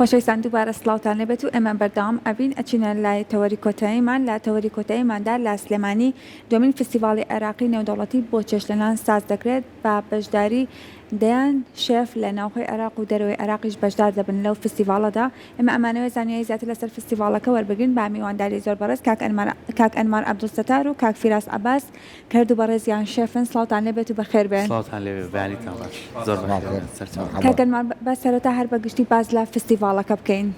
خۆشەویستان دووبارە سڵاوتان لەبێت و ئێمە بەردەوام ئەبین ئەچینە لای تەوەری کۆتاییمان لا تەوەری کۆتاییماندا لە سلێمانی دومین فستیڤاڵی عێراقی نێودەوڵەتی بۆ چێشتلێنان ساز دەکرێت بە بەشداری دەیان شێف لە ناوخۆی عێراق و دەرەوەی عێراقیش بەشدار دەبن لەو فستیڤاڵەدا. ئێمە ئەمانەوێت زانیاری زیاتر لەسەر فستیڤاڵەکە وەربگرین با میوانداری زۆر بەڕێز کاک ئەنمار عەبدولستار و کاک فیراس عەباس کە هەردوو بەڕێزیان شێفن. سڵاوتان لێبێت و بەخێر بێن. سڵاوتان لێبێ، بەیانیتان باش. زۆر بەخێر. کاک ئەنمار بە سەرەتا هەر بەگشتی باز لە فستیڤاڵەکە بکەین.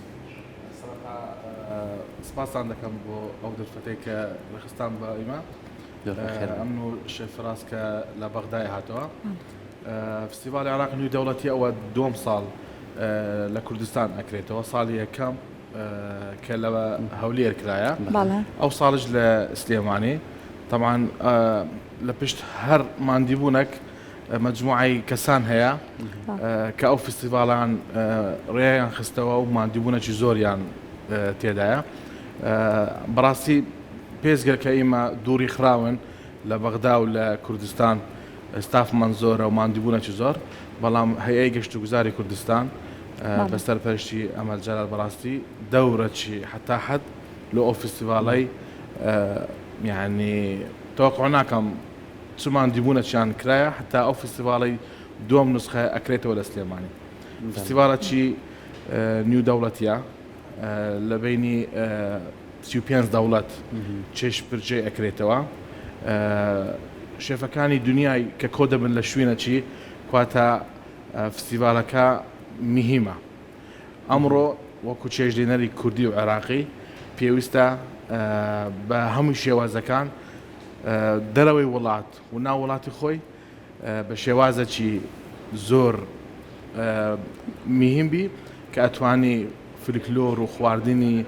سپاسان دەکەم بۆ ئەو دەرفەتەی کە ڕێخستان بە ئێمە ئەمن و شێف فراس کە لە بەغدای هاتەوە. فستیڤاڵی عێراق نوێی دەوڵەتی ئەوە دووەم ساڵ لە کوردستان ئەکرێتەوە، ساڵی یەکەم کە لە هەولێر کرایە، ئەو ساڵش لە سلێمانی. طبعاً لە پشت هەر ماندیبوونێک مجموعی کەسان هەیە کە ئەو فستیڤاڵان ڕێیان خستەوە و ماندیبوونێکی زۆریان تێدایە. بەڕاستی پێزگەر کە ئێمە دووری خراون لە بەغدا و لە کوردستان ستافمان زۆرە و ماندیبوونێکی زۆر، بەڵام هەیەی گەشت و گوزاری کوردستان بەسەرپەرشتی ئەمەد جەلال بەڕاستی دەورەکی حتا حەد لە ئەو فستیڤاڵەی یعنی تەوەقع ناکەم چ ماندیبوونێکیان کرایە حتا ئەو فستیڤاڵی دووەم نسخە ئەکرێتەوە لە سلێمانی. فستیڤاڵێکی نیو دەوڵەتیە لە بینی 35 دەوڵەت چێش پرجێ ئەکرێتەوە. شێفەکانی دنیای کە کۆ دەبن لە شوێنەکی کواتە فستیڤاڵەکە مهمە. ئەمڕۆ وەکو چێژلێنەری کوردی و عێراقی پێویستە بە هەموو شێوازەکان دەرەوەی وڵات و ناو وڵاتی خۆی بە شێوازەکی زۆر مهمبی کە ئەتوانی فلکلۆر و خواردنی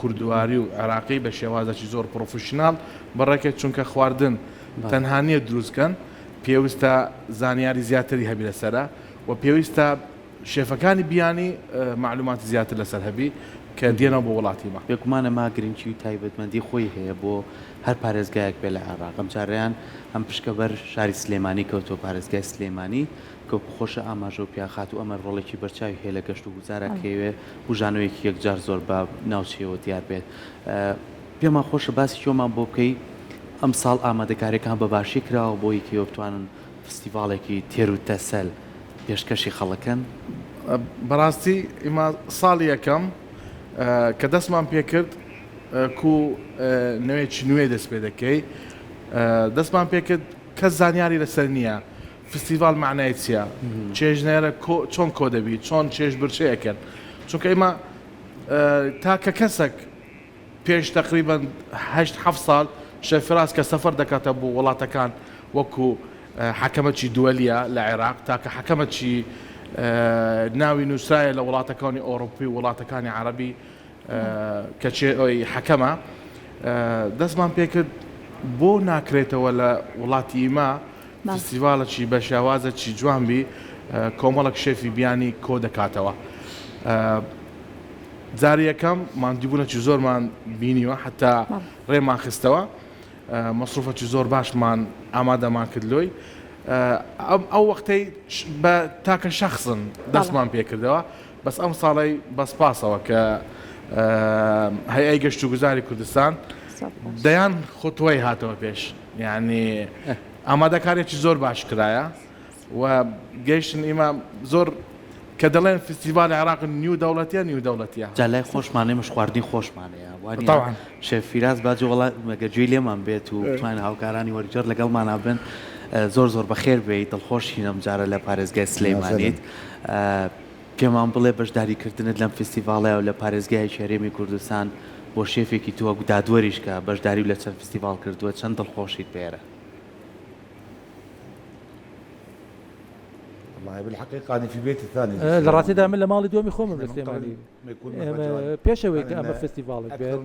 کوردواری و عێراقی بە شێوازەکی زۆر پرۆفشنال بەڕێکێت، چونکە خواردن تەنها نیە دروستکەن، پێویستە زانیاری زیاتری هەبی لەسەرە و پێویستە شێفەکانی بیانی معلوماتی زیاتر لەسەر هەبی کە دێنەوە بۆ وڵاتیمە. پێکمانە ما گرنگی و تایبەتمەندی خۆی هەیە بۆ هەر پارێزگایەک بێ لە عێراق. ئەم جاریان ئەم پشکەبەر شاری سلێمانی کەوتۆ پارێزگای سلێمانی کە خۆشە ئاماژە و پیاخات و ئەمە ڕۆڵێکی بەرچاوی هەیە لە گەشت و گوزارە کەوێ بژانەوەیەکی یەکجار زۆر بە ناوچەیەوە دیار بێت. پێمان خۆشە باسی چۆمان بۆ بکەی ئەم ساڵ ئامادەکاریەکان بە باشی کراوە بۆی کە بتوانن فستیڤاڵێکی تێر و تەسەل پێشکەشی خەڵەکەن. بەڕاستی ئێمە ساڵی یەکەم کە دەستمان پێکرد کو نوێکی نوێ دەست پێ دەکەی، دەستمان پێکرد کەس زانیاری لەسەر نییە فستیڤاڵ معنای چییە، چێژنێرە چۆن کۆ دەبی، چۆن چێژ برچەیەکەن. چونکە ئێمە تاکە کەسێک پێش تقریبان 8-7 ساڵ شێف فراس کە سەفەر دەکاتە بۆ وڵاتەکان وەکو حەکەمەتی دووەلیە لە عێراق تاکە حەکەمەتی ناوی نووسرایە لە وڵاتەکانی ئۆڕۆپی و وڵاتەکانی عەرەبی کە حەکەمە، دەستمان پێکرد بۆ ناکرێتەوە لە وڵاتی ئێمە فستیڤاڵێکی بە شێوازێکی جوانبی کۆمەڵێک شێفی بیانی کۆ دەکاتەوە. جاری یەکەم ماندیبوونێکی زۆرمان بینیوە حتا ڕێمان خستەوە، مەسروفێکی زۆر باشمان ئامادەمان کردلۆی. ئەو وەختەی بە تاکە شەخصن دەستمان پێکردەوە، بەس ئەم ساڵی بەسپاسەوە کە هەیەی گەشت و گوزاری کوردستان دەیان خوتوەی هاتەوە پێش، یعنی ئامادەکارێکی زۆر باش کرایە و گەیشتن ئێمە زۆر کە دەڵێن فستیڤاڵی عێراق نیو دەوڵەتیە نیو دەوڵەتیە. جالای خۆشمانێ مش خواردنی خۆشمانەیە وانە شێف فیراس باجی وڵات مەگەجوی لێمان بێت و بتوانین هاوکارانی وەرجەر لەگەڵمانە بن. زۆر بەخێر بێیت، دڵخۆشین ئەم جارە لە پارێزگای سلێمانیت. پێمان بڵێ بەشداریکردنت لەم فستیڤاڵەیە و لە پارێزگای هەرێمی کوردستان بۆ شێفێکی تۆ دادوەریش کە بەشداری لە چەند فستیڤاڵ کردووە چەند دڵخۆشیت پێرە؟ والله بالحقيقة أنا في بيتي الثاني لراتي دائما لمالي دومي خوم بالسليماني پێشەوەی کە ئەمە فستیڤالێک بێت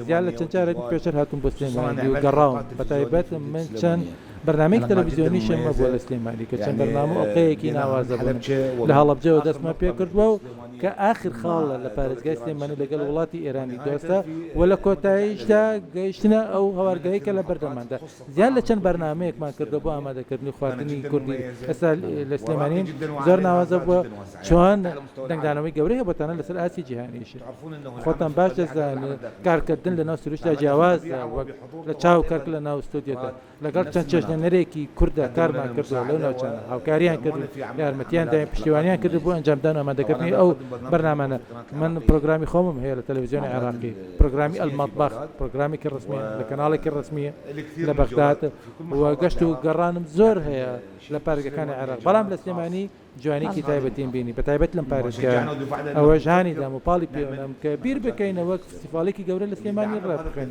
زیاد لە چەند جارێک پێشتر هاتوون بۆ سلێمانی و گەڕاوم بەتایبەت من چەند بەرنامەیەک تەلەڤیزیۆنی شەمە بۆ لە سلێمانی کە چەند بەرنامە ئۆقەیەکی ناوازە بوون لە هەڵەبجەوە دەستمان پێ کردووە و کە ئاخر خاڵە لە پارێزگای سلێمانی لەگەڵ وڵاتی ئێرانی دۆستە و لە کۆتاییشدا گەیشتنە ئەو هەوارگایی کە لە بەردەماندا زیاد لە چەند بەرنامەیەکمان کردو بۆ ئامادەکردنی خواردنی کوردی ئێستا لە سلێمانی زۆر ناوازە بووە چۆن دەنگدانەوەی گەورەی هەبەتانە لەسەر ئاسی جیهانیشت خۆتان باش دەزانن کارکردن لە ناو سروشتا جیاوازە وەک لە چاو کارک لە ناو ستۆدیۆدا لەگەڵ چەند چێژنەرێکی کووردە کارمان کردووە لەو ناوچانە هاوکاریان کرد یارمەتیان دایم پشتیوانیان کرد بۆ ئەنجامدان و ئامادەکردنی ئەو بەرنامانە من پرۆگرامی خۆمم هەیە لە تەلەڤیزیۆنی عێراقی پرۆگرامی ئەلمەطبەخ پرۆگرامێکی ڕسمیە لە کەناڵێکی ڕسمیە لە بەغداد و گەشت و گەڕانم زۆر هەیە لە پارێزگەکانی عێراق بەڵام لە سلێمانی جوانێکی تایبەتیم بینی بەتایبەت لەم پارێزگا ئەوە ژانی دام و پاڵی پێوەم کە بیر بکەینەوە فستیڤالێکی گەورە لە سلێمانی ڕابخێن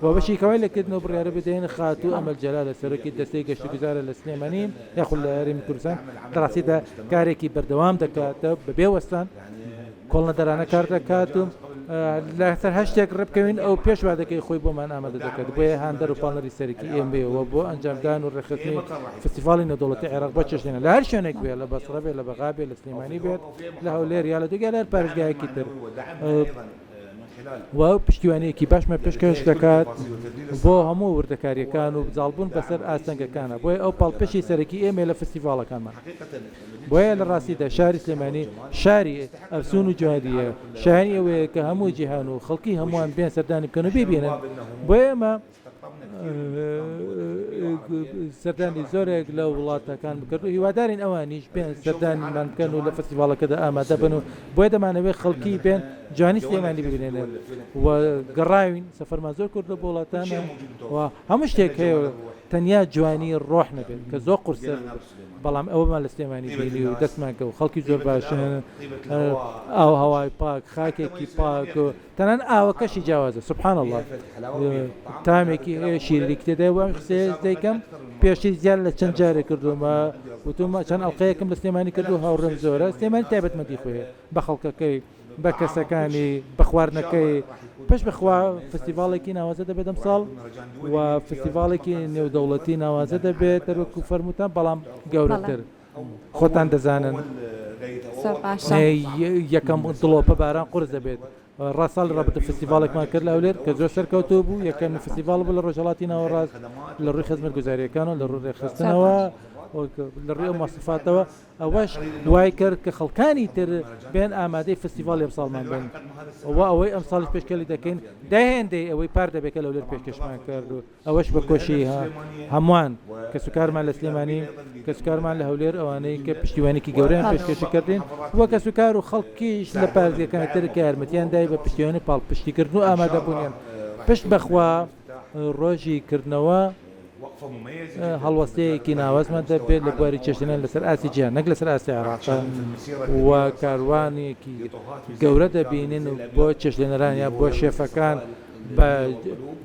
و بەشێکەوەی لەکردنەوە بڕیارە بدەین خاتوو ئەمەل جەلالە سەرۆکی دەستەی گەشتوگوزارە لە سلێمانی یاخود لە هەرێمی کوردستان ڕاستیدا کارێکی بەردەوام دەکاتە بەبێ وەستان کۆڵنەدەرانە کار دەکات و لەسەر هەشتێک ڕێبکەوین ئەو پێشوادەکەی خۆی بۆمان ئامادە دەکات بۆیە هاندەر و پاڵنەری سەرکی ئێمبێەوە بۆ ئەنجامدان و ڕێخستنی فستیڤاڵی نەودەوڵەتی عێراق بۆ چێشتێنە لە هەر شوێنێک بێت لە بەسڕە بێت لە بەغا بێت لە سلێمانی بێت لە هەولێر یا لە دوگە لە هەر پارێزگایەکی تر و پشتیوانەیەکی باشمە پێشکەش دەکات بۆ هەموو وردەکاریەکان و بزاڵبوون بەسەر ئاستەنگەکانە بۆیە ئەو پاڵپشی سەرەکی ئێمە لە فستیڤاڵەکانمان بۆیە لە ڕاستیدا شاری سلێمانی شاری ئەفسون و جوادیە شایانی ئەوەیە کە هەموو جیهان و خەڵکی هەمووان بێن سەردانی بکەن و ببینن بۆیە ئێمە سەردانی زۆرێک لە وڵاتەکان بکرد و هیوادارین ئەوانیش بێن سەردانیمان بکەن و لە فستیڤاڵەکەدا ئامادە بن و بۆیە دەمانەوێت خەڵکی بێن جوانی سلێمانی ببینێنن و گەڕاوین سەفەرمان زۆر کرد لە وڵاتانە و هەموو شتێک هەیە تەنیا جوانی ڕۆح نەبێت کە زۆر قورسە بەڵام ئەوەمان لە سلێمانی بینی و دەستمانکە و خەڵکی زۆر باشن ئاو هەوای پاک خاکێکی پاک و تەنان ئاوەکەشی جیاوازە سبحان الله تامێکی هەیە شیرێکی تێدا و قسێ دەیکەم پێشی زیاد لە چەند جارێ کردومە وتومە چەند ئەڵقەیەکم لە سلێمانی کردو هاوڕێم زۆرە سلێمانی تایبەتمەندی خۆیە بە خەڵکەکەی بە کەسەکانی بە خواردنەکەی پێش بخوا فستیڤاڵێکی ناوازە دەبێت ئەم ساڵ و فستیڤاڵێکی نێودەوڵەتی ناوازە دەبێت دەروەکو فەرمووتان بەڵام گەورەتر خۆتان دەزانن یەکەم دڵۆپە باران قورس دەبێت ڕاستال ڕابطە فستیڤاڵێکمان کرد لە هەولێر کە زۆر سەرکەوتوو بوو یەکەم فستیڤاڵ بوو لە ڕۆژهەڵاتی ناوەڕاست لە ڕووی خزمەتگوزاریەکان و لە ڕووی ڕێخستنەوە لە ڕێ مەسفاتەوە ئەوەش وای کرد کە خەڵکانی تر بێن ئامادەی فستیڤاڵ ئەم ساڵمان بن ئەوەی ئەم ساڵی پێشکەلی دەکەین داهێندەی ئەوەی پار دەبێت لە لەر پێشکەشمان کرد و ئەوەش بە کۆشی هەمووان کە سوکارمان لە سلێمانی کە سوکارمان لە هەولێر ئەوانەی کە پشتیوانێکی گەورەیان پێشکەشی کردین وە کە سوکار و خەڵکیش لە پارێزگەکانی تر کە یارمەتیان دای بە پشتیوانی پاڵپشتیکردن و ئامادەبوونیان پشت بەخوا ڕۆژی کردنەوە هەڵوەستەیەکی ناوەزمان دەبێت لە بواری چێشتنیان لەسەر ئاسی جیهان نەک لەسەر ئاسی عێراقە و کاروانێکی گەورە دەبینین و بۆ چێشتێنەران یا بۆ شێفەکان بە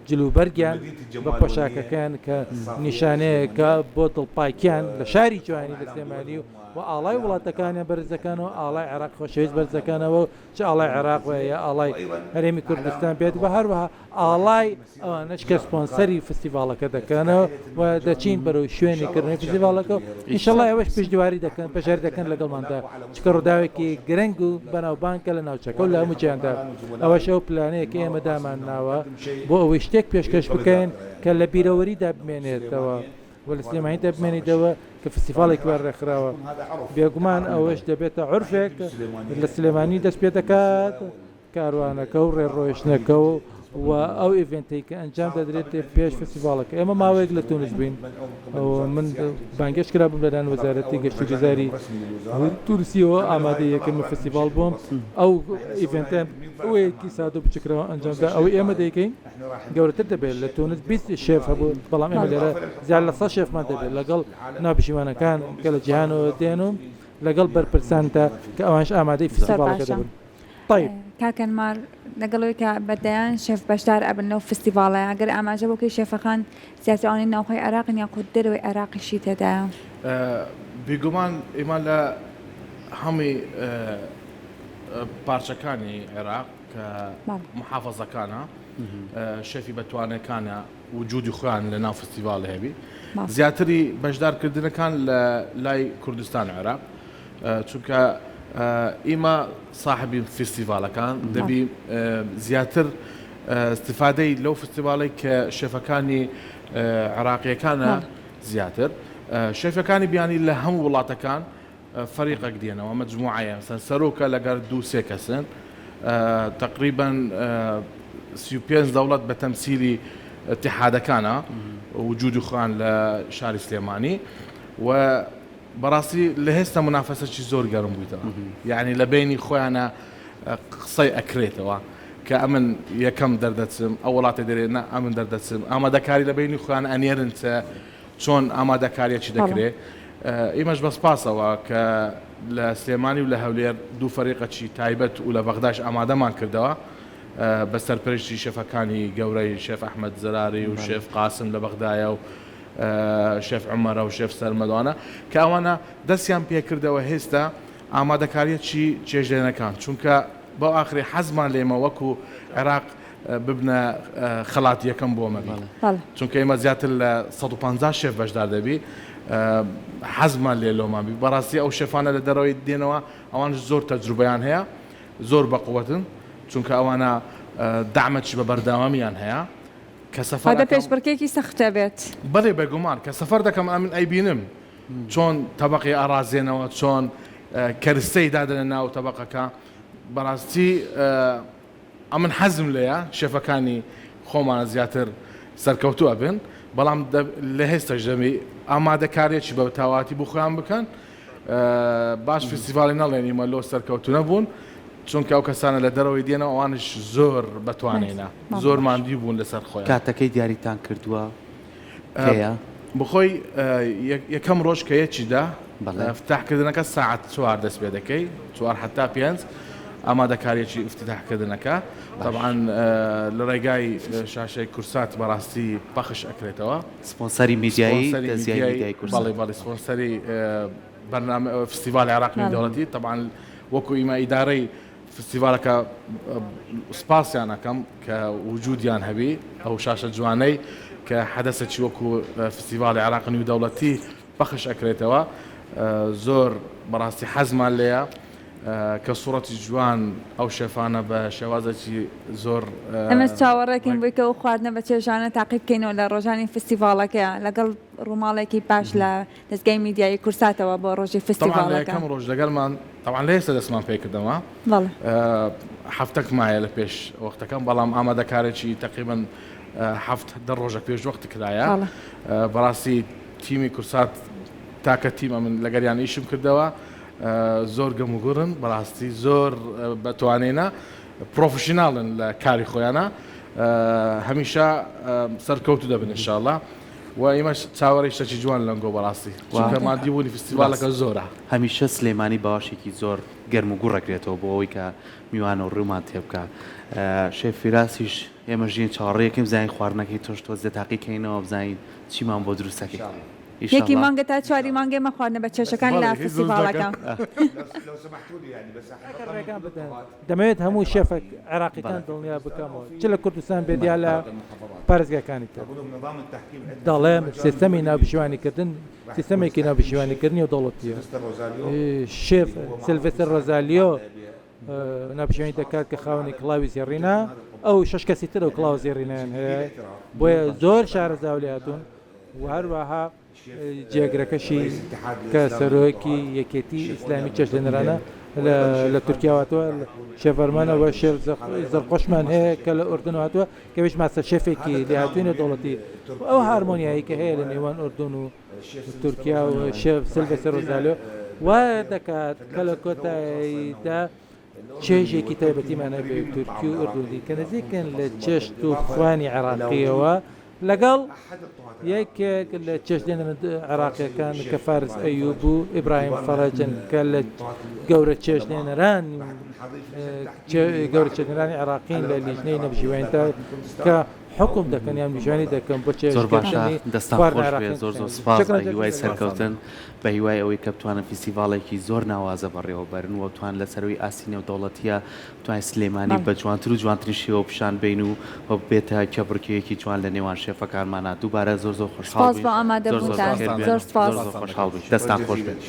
جلوبەرگیان بە پۆشاکەکان کە نیشانەیەکە بۆ دڵپاکیان لە شاری جوانی لە سلێمانی و ئاڵای وڵاتەکانیان بەرزەکانەوە ئاڵای عێراق خۆشەویست بەرزەکانەوە چ ئاڵای عێراق وە یا ئاڵای هەرێمی کوردستان بێت بە هەروەها ئاڵای ئەوانەش کە سپۆنسەری فستیڤاڵەکە دەکەنەوە و دەچین بەرەو شوێنی کردنی فستیڤاڵەکە ئینشەڵڵا ئەوەش پشتیواری دەکەن بەشاری دەکەن لەگەڵماندا چکە ڕووداوێکی گرنگ و بەناوبانکە لە ناوچەکە و لە هەموو جیهاندا ئەوەش ئەو پلانەیە کە ئێمە دامان ناوە بۆ ئەوەی شتێک پێشکەش بکەین کە لە بیرەوەریدا بمێنێتەوە و لە سلێمانی دەبمێنیتەوە کە فستیڤاڵێک وەرڕێکخراوە بێگومان ئەوەش دەبێتە عورفێک لە سلێمانی دەست پێ دەکات کاروانەکە و ڕێڕۆیشتنەکە و ئەو ئیڤنتەی کە ئەنجام دەدرێت پێش فستیڤاڵەکە ئێمە ماوەیەک لە تونس بووین من بانگەش کرا بووم لەلایەن وەزارەتی گەشتوگوزاری تورکیەوە ئامادەی یەکەم فستیڤاڵ بووم ئەو ئیڤنتە ئەوەیەکی سادە و بچکراوە ئەنجامدا ئەوەی ئێمە دەیکەین گەورەتر دەبێت لە تونس 20 شێف هەبوو بەڵام ئێمە لێرە زیاد لە 100 شێفمان دەبێت لەگەڵ ناوپشیوانەکان کە لە جیهانەوە دێن و لەگەڵ بەرپرسانتە کە ئەوانش ئامادەی فستیڤاڵەکە دەبن. طيب کاکەن مار لەگەڵەوەی کە بەدەیان شێف بەشدار ئەبن لەو فستیڤاڵە ئەگەر ئاماژە بۆکەی شێفەکان سیاسەوانی ناوخۆی عێراقن یاخود دەرەوەی عێراقیشی تێدایە بێگومان ئێمە لە هەمی پارچەکانی عێراق کە محافەزەکانە شەفی بەتوانەکانە وجودی خۆیان لە ناو فستیڤال هەبی زیاتری بەشدارکردنەکان لە لای کوردستان عێراق چونکە ئێمە صاحبی فستیڤالەکان دەبی زیاتر استفادەی لەو فستیڤاڵی کە شێفەکانی عێراقیەکانە زیاتر شێفەکانی بیانی لە هەموو وڵاتەکان فەریقێک دێنەوە مەجموعەیە سەرۆکە لەگەر 2-3 کەسن تقریبا 35 دەوڵەت بە تەمسیلی اتحادەکانە وجودی خۆیان لە شاری سلێمانی و بەڕاستی لە هێستا منافەسەی زۆر گەرم بوویتەوە یعنی لە بینی خۆیانە قسەی ئەکرێتەوە کە ئەمن یەکەم دەردەچم ئەو وڵاتی دەرێنە ئەمن دەردەچم ئامادەکاری لە بینی خۆیان ئەنێرن چۆن ئامادەکاریەکی دەکرێت ئێمەش بەسپاسەوە کە لە سلێمانی و لە هەولێر دوو فەریقەکی تایبەت و لە بەغداش ئامادەمان کردەوە بە سەرپەرشتی شێفەکانی گەورەی شێف ئەحمەد زەراری و شێف قاسم لە بەغدایە و شێف عومەرە و شێف سەرمەدوانە کە ئەوانە دەستیان پێکردەوە هێستا ئامادەکاریەکی چێژێنەکان چونکە بۆ ئاخری حەزمان لێمە وەکو عێراق ببنە خەڵاتی یەکەم بۆ مەبی چونکە ئێمە زیاتر لە 150 شێف بەشدار دەبی حەزمان لێ لۆمابی بەڕاستی ئەو شێفانە لە دەرەوەی دێنەوە ئەوان زۆر تەجروبەیان هەیە زۆر بەقووەتن چونکە ئەوانە دامەی بە بەرداوامیان هەیە کە سەفەر پێشبڕکێکی سەختە بێت بەڵێ بێگومان کە سەفەر دەکەم ئەمن ئەیبینم چۆن تەبەقی ئارازێنەوە چۆن کەرستەی دادنە ناو تەبەقەکە بەڕاستی ئەمن حەزم لێیە شێفەکانی خۆمانە زیاتر سەرکەوتووە بن بەڵام لە هێستاش دەمی ئامادەکاریەکی بە تاواتی بۆ خۆیان بکەن باش فستیڤاڵی نەڵێن ئێمە لۆ سەرکەوتو نەبوون چونکە ئەو کەسانە لە دەرەوەی دێنە ئەوانش زۆر بەتوانێنە زۆر ماندوی بوون لەسەر خۆیان کاتەکەی دیاریتان کردووە بخۆی یەکەم ڕۆژ کە یەکیدا فتاحکردنەکە ساعت 4 دەست پێ دەکەی 4 حتا 5 ئامادەکاریەکی افتتاحکردنەکە طبعا لە ڕێگای شاشەی کورسات بەڕاستی پەخش ئەکرێتەوە سپۆنسەری میدیایی دەزیای بەڵێ بەڵێ سپۆنسەری بەرنامە فستیڤالی عێراقی دەوڵەتی طبعا وەکو ئیمە ئیدارەی فستیڤالەکە سپاسیان ئەەکەم کە وجودیان هەبی ئەو شاشە جوانەی کە حەدەسێکی وەکو فستیڤالی عێراقی و دەوڵەتی پەخش ئەکرێتەوە زۆر بەڕاستی حەزمان لێیە کە سوڕەتی جوان ئەو شێفانە بە شێوازێکی زۆر ئەمەش چاوەڕێکین بوویکە و خواردنە بە چێژانە تاقیب بکەینەوە لە ڕۆژانی فستیڤالەکە لەگەڵ ڕووماڵێکی باش لە دەستگای میدیایی کورساتەوە بۆ ڕۆژی فستیڤالەکە یەکەم ڕۆژ لەگەڵمان طبعا لە هێستا دەستمان پێ کردەوە هەفتەک مایە لە پێش وەختەکەم بەڵام ئامادەکارێکی تقریبا هەفت دە ڕۆژە پێش وەخت کرایە بەڕاستی تیمی کورسات تاکە تیمە من لەگەریان ئیشم کردەوە زۆر گەم و گوڕن بەڕاستی زۆر بەتوانێنە پرۆفشیناڵن لە کاری خۆیانە هەمیشە سەرکەوتو دەبن انشاءالله و ئێمەش چاوەڕێی شتێکی جوان لەنگۆ بەڕاستی چونکە مادی بوونی فستیڤالەکە زۆرە هەمیشە سلێمانی باوەشێکی زۆر گەرم و گوڕەکرێتەوە بۆ ئەوەی کە میوانە و ڕوومان تێ بکە شێف فیراسیش ئێمە ژین چاوەڕێیەکەم بزانین خواردنەکەی تۆش تۆ تاقیکەینەوە بزانین چیمان بۆ دروستەکەی یەکی مانگە تا 4 مانگە مە خواردنە بە چێشەکان لە فستیڤالەکە دەمەوێت هەموو شێفێک عێراقیەکان دڵنیا بکەمەوە چ لە کوردستان بێدیا لە پارێزگاکانی تر دەڵێم سیستەمی ناوپشیوانیکردن سیستەمێکی ناوپشیوانیکردنی و دەوڵەتیە شێف سیلڤستر ڕۆزالیۆ ناوپشیوانی دەکات کە خاوەنی کڵاوی زێڕینە ئەو 6 کەسی تر و کڵاو زێڕینیان هەیە بۆیە زۆر شارەزاو لێ هاتوون و هەروەها جێگرەکەشی کە سەرۆکی یەکێتی ئیسلامی چێژێنەرانە لە تورکیا هاتووە شێفەرمانەوە شێف زەرقۆشمان هەیە کە لە ئوردن هاتووە کە بێش ماسە شێفێکی لێهاتوونە دەوڵەتی ئەو هارمۆنیایی کە هەیە لە نێوان ئوردن و تورکیا و شێف سیلڤستر ڕۆزالیۆ وایە دەکات کە لە کۆتاییدا چێژێکی تایبەتیمانە بێ تورکی و ئوردنی کە نزیکن لە چێشت و خوانی عێراقیەوە لەگەڵ یەکێک لە چێژێنەر عێراقیەکان کە فارس ئەیوب و ئیبراهیم فەرەجن کە لە گەورە چێژێنەرانی عێراقین لە لیژنەی نەبژیوانیتا کە حکم دەکەن یان میژانی دەکەن بۆ زۆر باشە چێژکردنی دەستان خواردنە خۆش بێ عێراقیان زۆر زۆر بکەن. سپاس شکرا بە هیوای جزیلا. سەرکەوتن بە هیوای ئەوەی کە بتوانن فیستیڤالێکی زۆر ناوازە بەڕێوە بەرن و توان لە سەروی ئاسی نێودەوڵەتیە توانای سلێمانی بە جوانتر و جوانترین شێوە پیشان بین و بێتە کەبڕکەیەکی جوان لە نێوان شێفەکانمانە دووبارە زۆر زۆر خۆشحاڵ سپاس بۆ ئامادەبوونتان. زۆر سپاس. خۆشحاڵ بێت دەستان خۆش بێت.